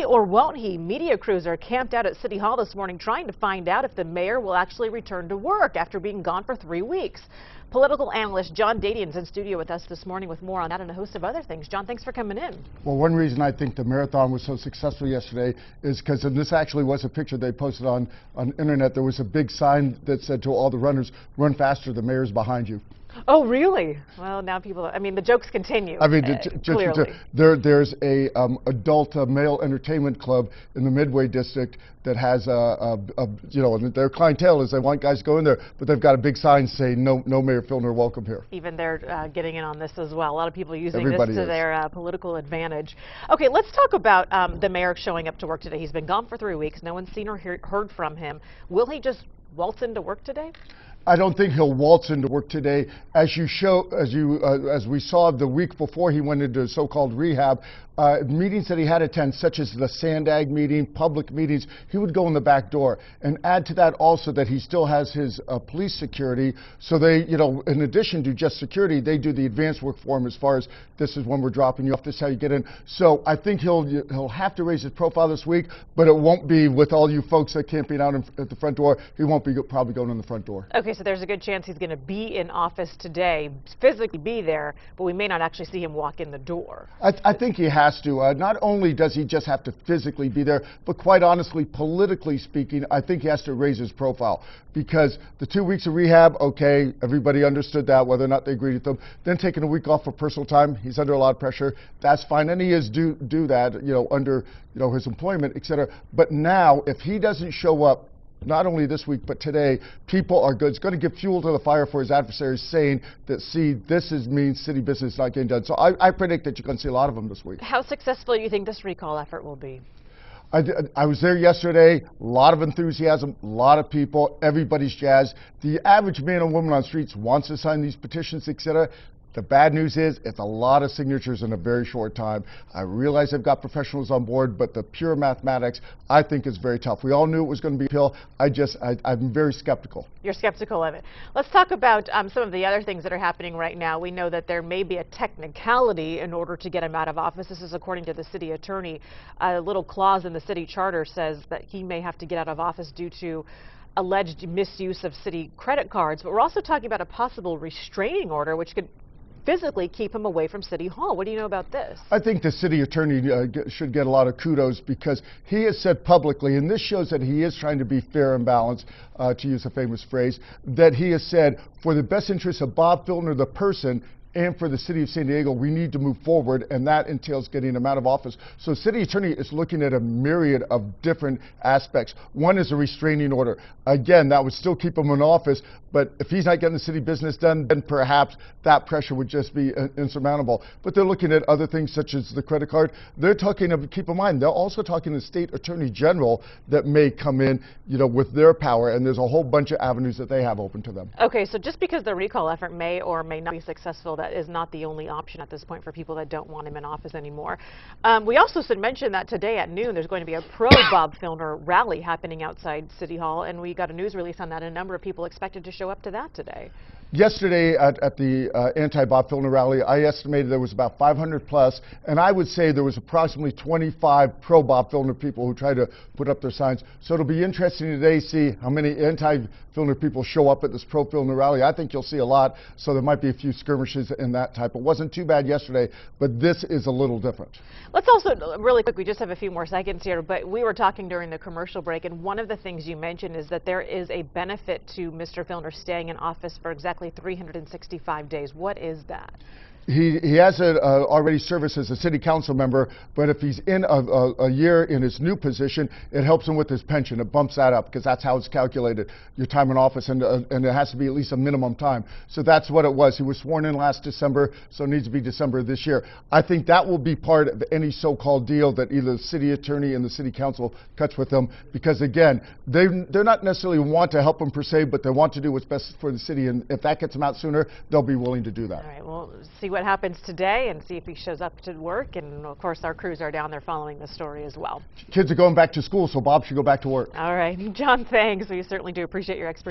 or won't he? Media crews are camped out at City Hall this morning trying to find out if the mayor will actually return to work after being gone for 3 weeks. Political analyst John Dadian is in studio with us this morning with more on that and a host of other things. John, thanks for coming in. Well, one reason I think the marathon was so successful yesterday is because, and this actually was a picture they posted on internet, there was a big sign that said to all the runners, "Run faster, the mayor's behind you." Oh, really? Well, now people, I mean, the jokes continue. I mean, clearly. there's a adult male entertainment club in the Midway district that has you know, and their clientele is they want guys to go in there, but they've got a big sign saying, no Mayor Filner, welcome here. Even they're getting in on this as well. A lot of people using Everybody this to their political advantage. Okay, let's talk about the mayor showing up to work today. He's been gone for 3 weeks. No one's seen or heard from him. Will he just waltz into work today? I don't think he'll waltz into work today. As we saw the week before he went into so-called rehab, meetings that he had to attend, such as the Sandag meeting, public meetings, he would go in the back door. And add to that also that he still has his police security. So they, you know, in addition to just security, they do the advanced work for him as far as this is when we're dropping you off, this is how you get in. So I think he'll have to raise his profile this week, but it won't be with all you folks that camping out at the front door. He won't be probably going in the front door. Okay, so there's a good chance he's going to be in office today, physically be there, but we may not actually see him walk in the door. I think he has to. Not only does he just have to physically be there, but quite honestly, politically speaking, I think he has to raise his profile. Because the 2 weeks of rehab, okay, everybody understood that, whether or not they agreed with them. Then taking a week off for personal time, he's under a lot of pressure. That's fine, and he is do that, you know, under his employment, etc. But now, if he doesn't show up, not only this week, but today, people are good. It's going to give fuel to the fire for his adversaries saying that, see, this means city business not getting done. So I predict that you're going to see a lot of them this week. How successful do you think this recall effort will be? I was there yesterday, a lot of enthusiasm, a lot of people, everybody's jazzed. The average man and woman on the streets wants to sign these petitions, etc. The bad news is it's a lot of signatures in a very short time. I realize they've got professionals on board, but the pure mathematics, I think, is very tough. We all knew it was going to be a pill. I'm very skeptical. You're skeptical of it. Let's talk about some of the other things that are happening right now. We know that there may be a technicality in order to get him out of office. This is according to the city attorney. A little clause in the city charter says that he may have to get out of office due to alleged misuse of city credit cards. But we're also talking about a possible restraining order, which could physically keep him away from City Hall. What do you know about this? I think the city attorney should get a lot of kudos because he has said publicly, and this shows that he is trying to be fair and balanced, to use a famous phrase, that he has said, for the best interest of Bob Filner, the person, and for the city of San Diego, we need to move forward, and that entails getting him out of office. So city attorney is looking at a myriad of different aspects. One is a restraining order. Again, that would still keep him in office, but if he's not getting the city business done, then perhaps that pressure would just be insurmountable. But they're looking at other things such as the credit card. They're talking, keep in mind, they're also talking to the state attorney general that may come in, with their power, and there's a whole bunch of avenues that they have open to them. Okay, so just because the recall effort may or may not be successful, that is not the only option at this point for people that don't want him in office anymore. We also should mention that today at noon there's going to be a pro-Bob Filner rally happening outside City Hall, and we got a news release on that. A number of people expected to show up to that today. Yesterday at the anti-Bob Filner rally, I estimated there was about 500 plus, and I would say there was approximately 25 pro-Bob Filner people who tried to put up their signs. So it'll be interesting today to see how many anti-Filner people show up at this pro-Filner rally. I think you'll see a lot, so there might be a few skirmishes in that type. It wasn't too bad yesterday, but this is a little different. Let's also, really quick, we just have a few more seconds here, but we were talking during the commercial break, and one of the things you mentioned is that there is a benefit to Mr. Filner staying in office for exactly 365 days. What is that? He has already serviced as a city council member, but if he's in a year in his new position, it helps him with his pension. It bumps that up because that's how it's calculated, your time in office, and it has to be at least a minimum time. So that's what it was. He was sworn in last December, so it needs to be December this year. I think that will be part of any so-called deal that either the city attorney and the city council cuts with him, because again, they're not necessarily want to help him per se, but they want to do what's best for the city, and if that gets him out sooner, they'll be willing to do that. All right, well, see what happens today and see if he shows up to work, and of course our crews are down there following the story as well. Kids are going back to school, so Bob should go back to work. All right, John, thanks. We certainly do appreciate your expertise.